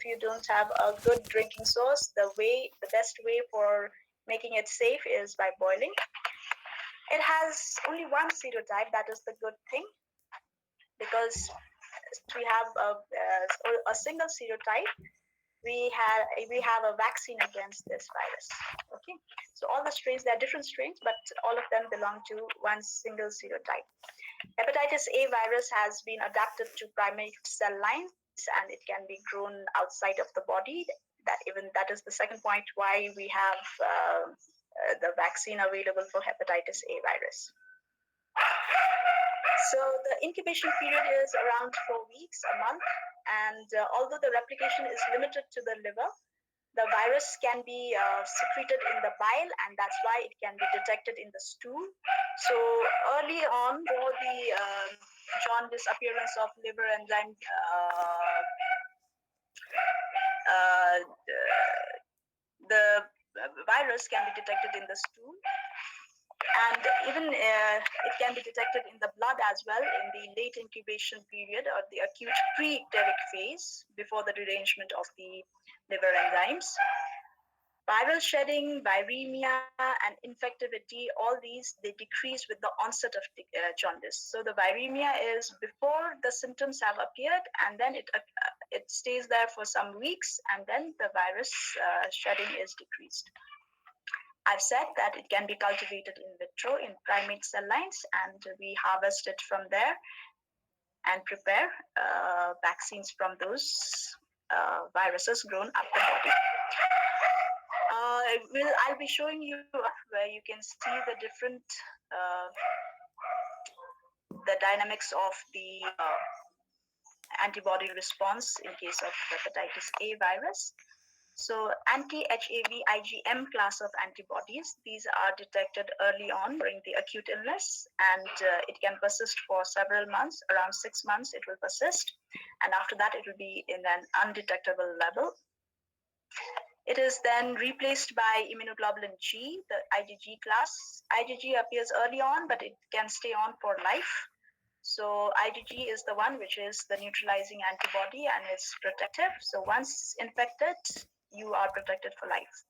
you don't have a good drinking source, the best way for making it safe is by boiling. It has only one serotype, that is the good thing, because since we have a single serotype, we have a vaccine against this virus. Okay, so all the strains, there are different strains, but all of them belong to one single serotype. Hepatitis A virus has been adapted to primate cell lines, and it can be grown outside of the body. That is the second point why we have the vaccine available for hepatitis A virus. So the incubation period is around 4 weeks, a month, and although the replication is limited to the liver, the virus can be secreted in the bile, and that's why it can be detected in the stool. So early on, for the jaundice appearance of liver enzyme, the virus can be detected in the stool, and even it can be detected in the blood as well in the late incubation period or the acute pre-icteric phase before the derangement of the liver enzymes. Viral shedding, viremia, and infectivity, all these, they decrease with the onset of jaundice. So the viremia is before the symptoms have appeared, and then it stays there for some weeks, and then the virus shedding is decreased. I've said that it can be cultivated in vitro in primate cell lines, and we harvest it from there and prepare vaccines from those viruses grown up the body. I'll be showing you where you can see the different the dynamics of the antibody response in case of hepatitis A virus. So anti-HAV IgM class of antibodies, these are detected early on during the acute illness, and it can persist for several months, around 6 months it will persist, and after that it will be in an undetectable level. It is then replaced by immunoglobulin G, the IgG class. IgG appears early on, but it can stay on for life. So IgG is the one which is the neutralizing antibody and is protective. So once infected, you are protected for life.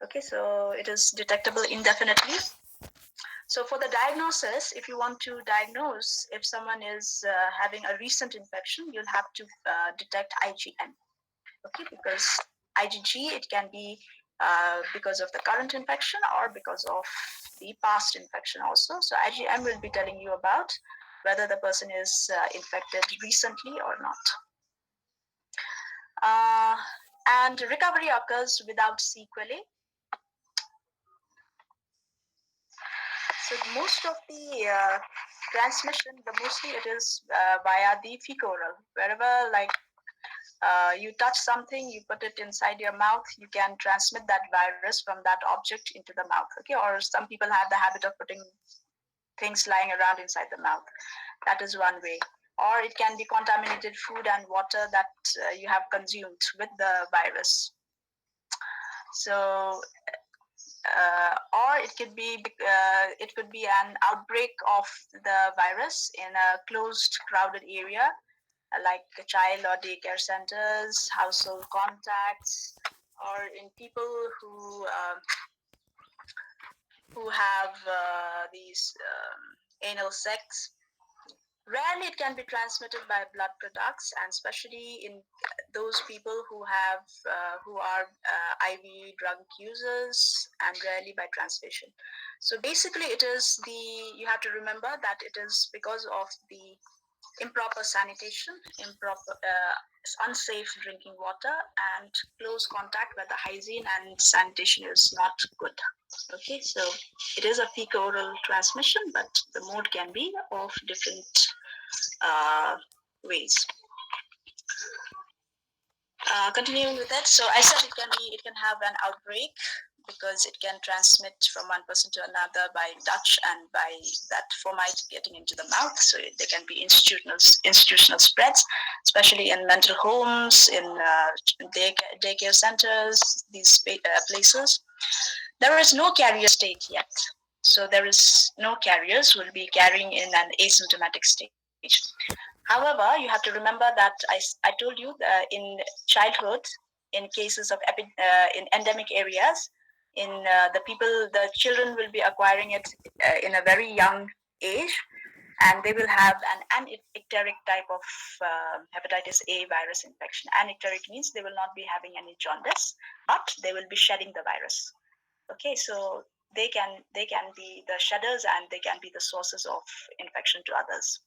Okay, so it is detectable indefinitely. So for the diagnosis, if you want to diagnose if someone is having a recent infection, you'll have to detect IgM. Okay, because IgG, it can be because of the current infection or because of the past infection also. So IgM will be telling you about whether the person is infected recently or not. And recovery occurs without sequelae. So most of the transmission, mostly it is via the fecal-oral. Wherever you touch something, you put it inside your mouth, you can transmit that virus from that object into the mouth. Okay, or some people have the habit of putting things lying around inside the mouth. That is one way. Or it can be contaminated food and water that you have consumed with the virus. So, or it could be an outbreak of the virus in a closed, crowded area, like child or daycare centers, household contacts, or in people who have these anal sex. Rarely it can be transmitted by blood products, and especially in those people who are IV drug users, and rarely by transmission. So basically, you have to remember that it is because of the improper sanitation, unsafe drinking water, and close contact where the hygiene and sanitation is not good. Okay, so it is a fecal-oral transmission, but the mode can be of different ways. Continuing with that, so I said it can have an outbreak because it can transmit from one person to another by touch and by that fomite getting into the mouth. So there can be institutional spreads, especially in mental homes, in daycare centers, these places. There is no carrier state yet. So there is no carriers who will be carrying in an asymptomatic stage. However, you have to remember that I told you in childhood, in cases of in endemic areas, in the children will be acquiring it in a very young age, and they will have an anicteric type of hepatitis A virus infection. Anicteric means they will not be having any jaundice, but they will be shedding the virus. Okay, so they can be the shedders and they can be the sources of infection to others.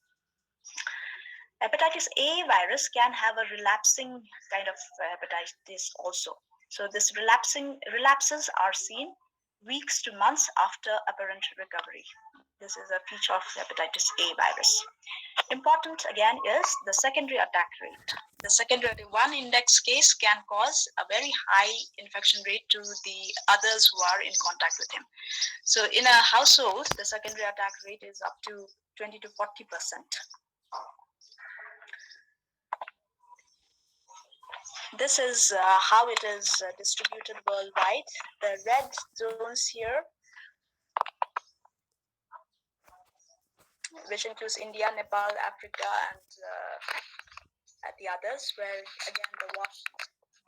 Hepatitis A virus can have a relapsing kind of hepatitis also. So this relapses are seen weeks to months after apparent recovery. This is a feature of hepatitis A virus. Important again is the secondary attack rate. The secondary one index case can cause a very high infection rate to the others who are in contact with him. So in a household, the secondary attack rate is up to 20 to 40%. This is how it is distributed worldwide. The red zones here, which includes India, Nepal, Africa, and the others, where again the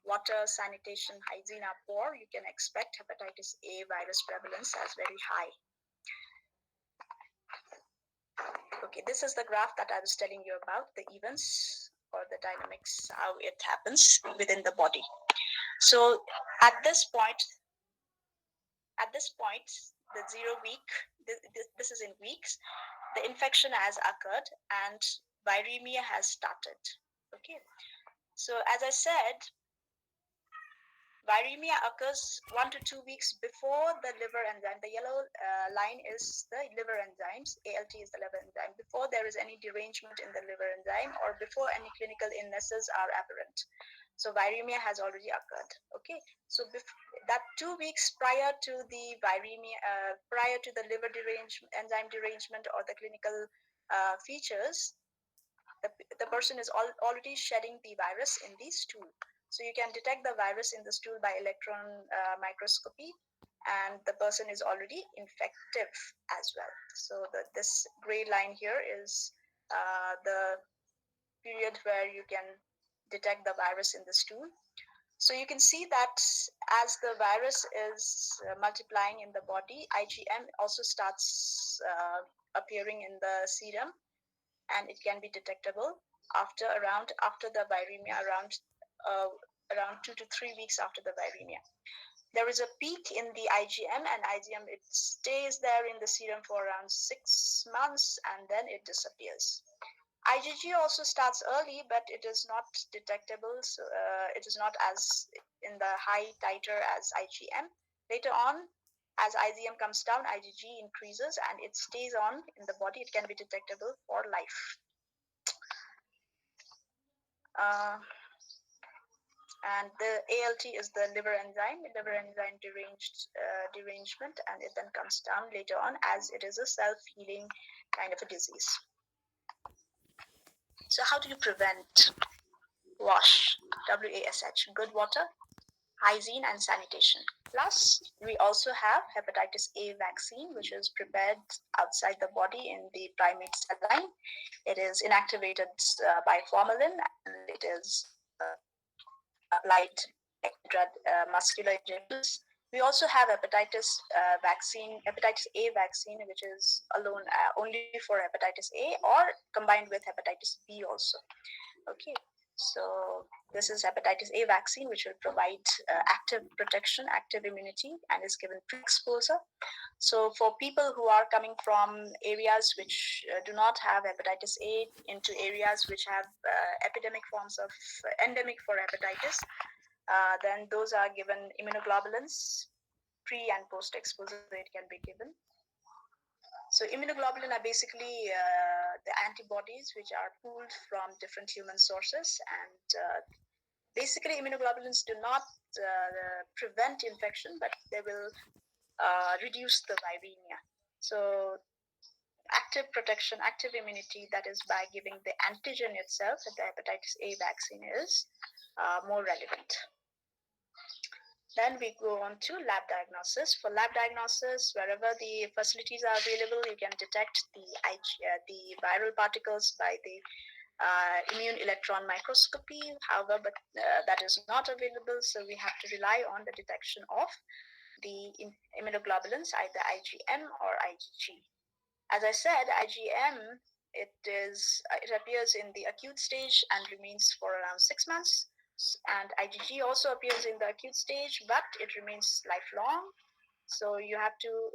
water, sanitation, hygiene are poor, you can expect hepatitis A virus prevalence as very high. Okay, this is the graph that I was telling you about, the events or the dynamics, how it happens within the body. So at this point, the 0 week, this is in weeks, the infection has occurred and viremia has started. Okay, so as I said, viremia occurs 1 to 2 weeks before the liver enzyme. The yellow line is the liver enzymes. ALT is the liver enzyme. Before there is any derangement in the liver enzyme or before any clinical illnesses are apparent. So viremia has already occurred. Okay, so that 2 weeks prior to the viremia, prior to the liver enzyme derangement or the clinical features, the person is already shedding the virus in the stool. So you can detect the virus in the stool by electron microscopy, and the person is already infective as well. So this gray line here is the period where you can detect the virus in the stool. So you can see that as the virus is multiplying in the body, IgM also starts appearing in the serum, and it can be detectable after the viremia, around 2 to 3 weeks after the viremia. There is a peak in the IgM, and IgM, it stays there in the serum for around 6 months and then it disappears. IgG also starts early, but it is not detectable. So it is not as in the high titer as IgM. Later on, as IgM comes down, IgG increases and it stays on in the body. It can be detectable for life. And the ALT is the liver enzyme derangement, and it then comes down later on as it is a self-healing kind of a disease. So how do you prevent WASH? WASH, good water, hygiene, and sanitation. Plus, we also have hepatitis A vaccine, which is prepared outside the body in the primate cell line. It is inactivated by formalin, and it is applied muscular injections. We also have hepatitis A vaccine, which is alone only for hepatitis A or combined with hepatitis B also. Okay, so this is hepatitis A vaccine, which will provide active protection, active immunity, and is given pre-exposure. So for people who are coming from areas which do not have hepatitis A into areas which have endemic for hepatitis, then those are given immunoglobulins, pre and post exposure it can be given. So immunoglobulin are basically the antibodies which are pooled from different human sources, and basically immunoglobulins do not prevent infection, but they will reduce the viremia. So active protection, active immunity, that is by giving the antigen itself, that the hepatitis A vaccine is more relevant. Then we go on to lab diagnosis. For lab diagnosis, wherever the facilities are available, you can detect the viral particles by the immune electron microscopy. However, but that is not available, so we have to rely on the detection of the immunoglobulins, either IgM or IgG. As I said, IgM, it appears in the acute stage and remains for around 6 months, and IgG also appears in the acute stage, but it remains lifelong. So you have to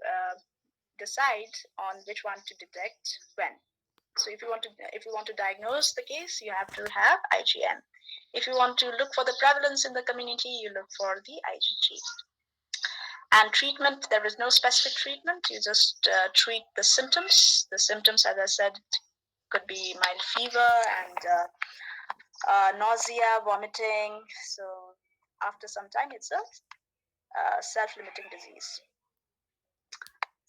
decide on which one to detect when. So if you want to diagnose the case, you have to have IgM. If you want to look for the prevalence in the community, you look for the IgG. And treatment, there is no specific treatment. You just treat the symptoms. The symptoms, as I said, could be mild fever and nausea, vomiting. So after some time, it's a self-limiting disease.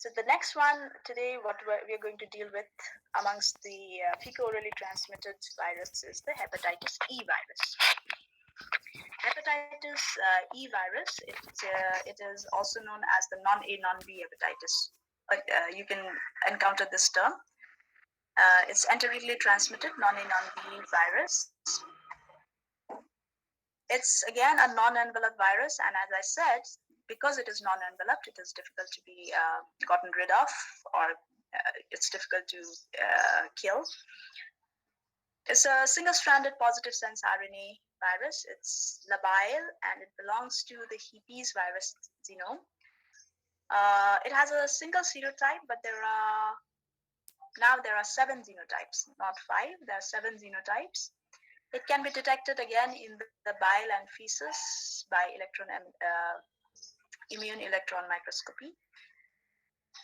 So the next one today, what we're going to deal with amongst the fecal-orally transmitted viruses is the hepatitis E virus. Hepatitis E virus, it is also known as the non-A, non-B hepatitis. You can encounter this term. It's enterically transmitted non-A, non-B virus. It's again a non-enveloped virus, and as I said, because it is non-enveloped, it is difficult to be gotten rid of, or it's difficult to kill. It's a single-stranded positive sense RNA virus. It's labile, and it belongs to the herpes virus genome. It has a single serotype, but there are 7 genotypes, not 5. There are 7 genotypes. It can be detected again in the bile and feces by immune electron microscopy.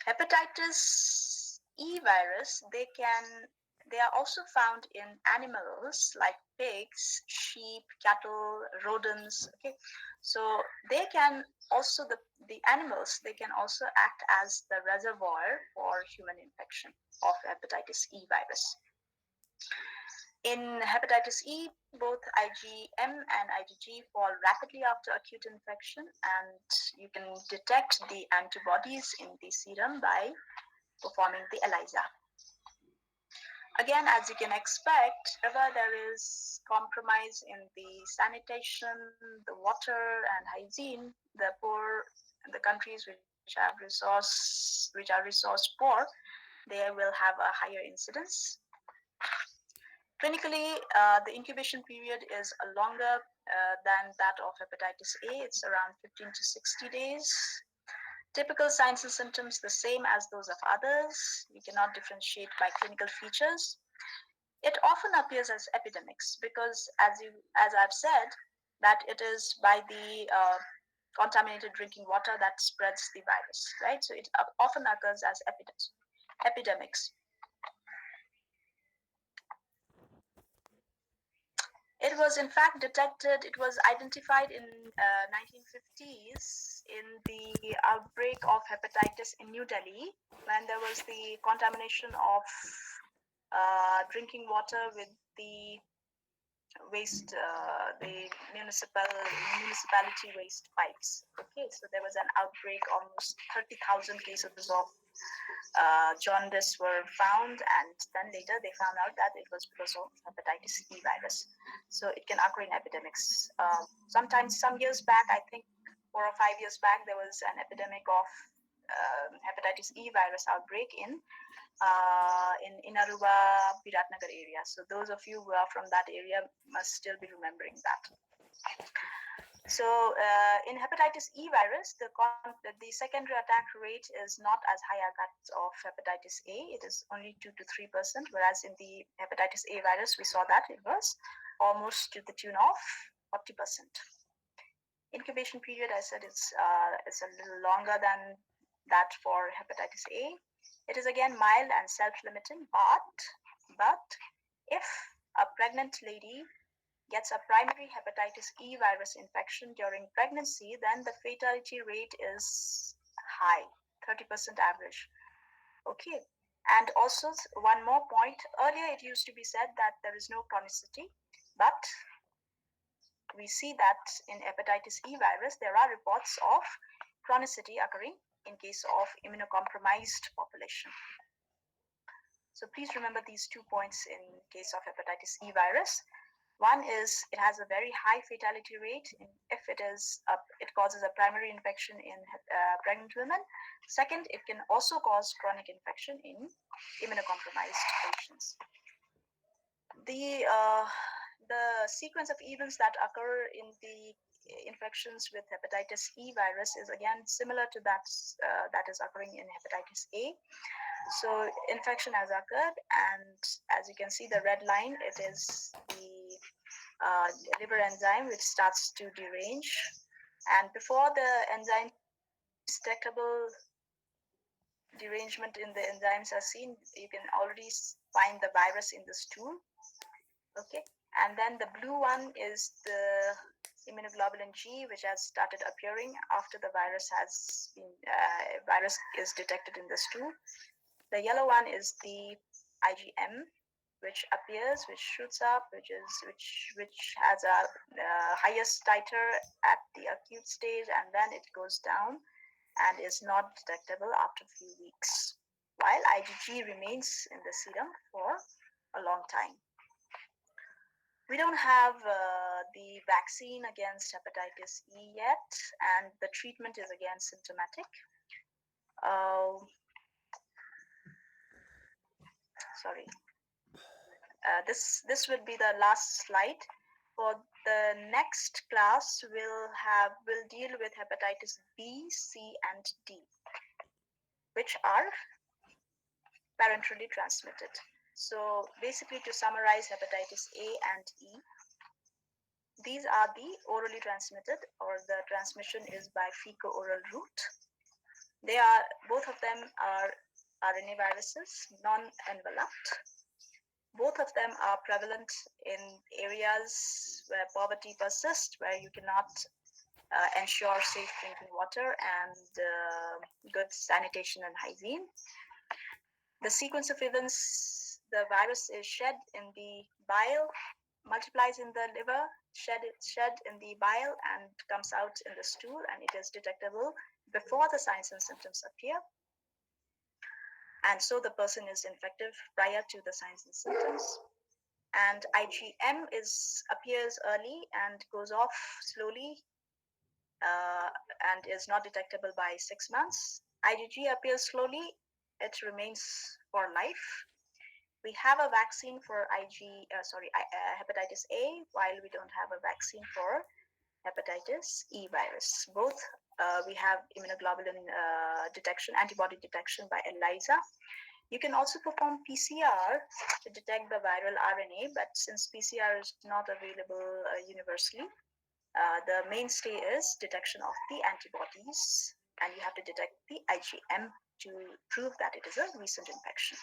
Hepatitis E virus, they are also found in animals like pigs, sheep, cattle, rodents. Okay, so they can also the animals, they can also act as the reservoir for human infection of hepatitis E virus. In hepatitis E, both IgM and IgG fall rapidly after acute infection, and you can detect the antibodies in the serum by performing the ELISA. Again, as you can expect, whenever there is compromise in the sanitation, the water, and hygiene, the countries which are resource poor, they will have a higher incidence. Clinically, the incubation period is longer than that of hepatitis A. It's around 15 to 60 days. Typical signs and symptoms the same as those of others. We cannot differentiate by clinical features. It often appears as epidemics because, as I've said, that it is by the contaminated drinking water that spreads the virus, right? So it often occurs as epidemics. It was in fact detected, it was identified in 1950s in the outbreak of hepatitis in New Delhi, when there was the contamination of drinking water with the waste, the municipality waste pipes. Okay, so there was an outbreak, almost 30,000 cases of jaundice were found, and then later they found out that it was because of hepatitis E virus. So it can occur in epidemics. Sometimes, some years back, I think 4 or 5 years back, there was an epidemic of hepatitis E virus outbreak in Inaruwa, Biratnagar area. So those of you who are from that area must still be remembering that. So in hepatitis E virus, the secondary attack rate is not as high as that of hepatitis A. It is only 2 to 3%, whereas in the hepatitis A virus, we saw that it was almost to the tune of 40%. Incubation period, I said, it's a little longer than that for hepatitis A. It is again mild and self-limiting, but if a pregnant lady gets a primary hepatitis E virus infection during pregnancy, then the fatality rate is high, 30% average. Okay. And also, one more point. Earlier, it used to be said that there is no chronicity, but we see that in hepatitis E virus, there are reports of chronicity occurring in case of immunocompromised population. So please remember these 2 points in case of hepatitis E virus. One is it has a very high fatality rate if it causes a primary infection in pregnant women. Second, it can also cause chronic infection in immunocompromised patients. The sequence of events that occur in the infections with hepatitis E virus is again similar to that is occurring in hepatitis A. So infection has occurred, and as you can see, the red line, it is the liver enzyme which starts to derange. And before the enzyme detectable derangement in the enzymes are seen, you can already find the virus in the stool. Okay, and then the blue one is the immunoglobulin G, which has started appearing after the virus is detected in the stool. The yellow one is the IgM, which appears, which shoots up, which has a highest titer at the acute stage, and then it goes down and is not detectable after a few weeks, while IgG remains in the serum for a long time. We don't have the vaccine against hepatitis E yet, and the treatment is again symptomatic. Sorry. This would be the last slide. For the next class, we'll deal with hepatitis B, C, and D, which are parenterally transmitted. So basically, to summarize hepatitis A and E, these are the orally transmitted, or the transmission is by fecal-oral route. Both of them are RNA viruses, non-enveloped. Both of them are prevalent in areas where poverty persists, where you cannot ensure safe drinking water and good sanitation and hygiene. The sequence of events: the virus is shed in the bile, multiplies in the liver, shed in the bile, and comes out in the stool, and it is detectable before the signs and symptoms appear. And so the person is infective prior to the signs and symptoms. And IgM appears early and goes off slowly and is not detectable by 6 months. IgG appears slowly, it remains for life. We have a vaccine for hepatitis A, while we don't have a vaccine for hepatitis E virus. Both we have immunoglobulin detection, antibody detection by ELISA. You can also perform PCR to detect the viral RNA, but since PCR is not available universally, the mainstay is detection of the antibodies, and you have to detect the IgM to prove that it is a recent infection.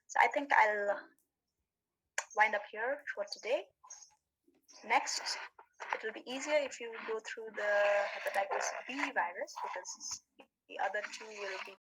So I think I'll wind up here for today. Next, it will be easier if you go through the hepatitis B virus, because the other two will be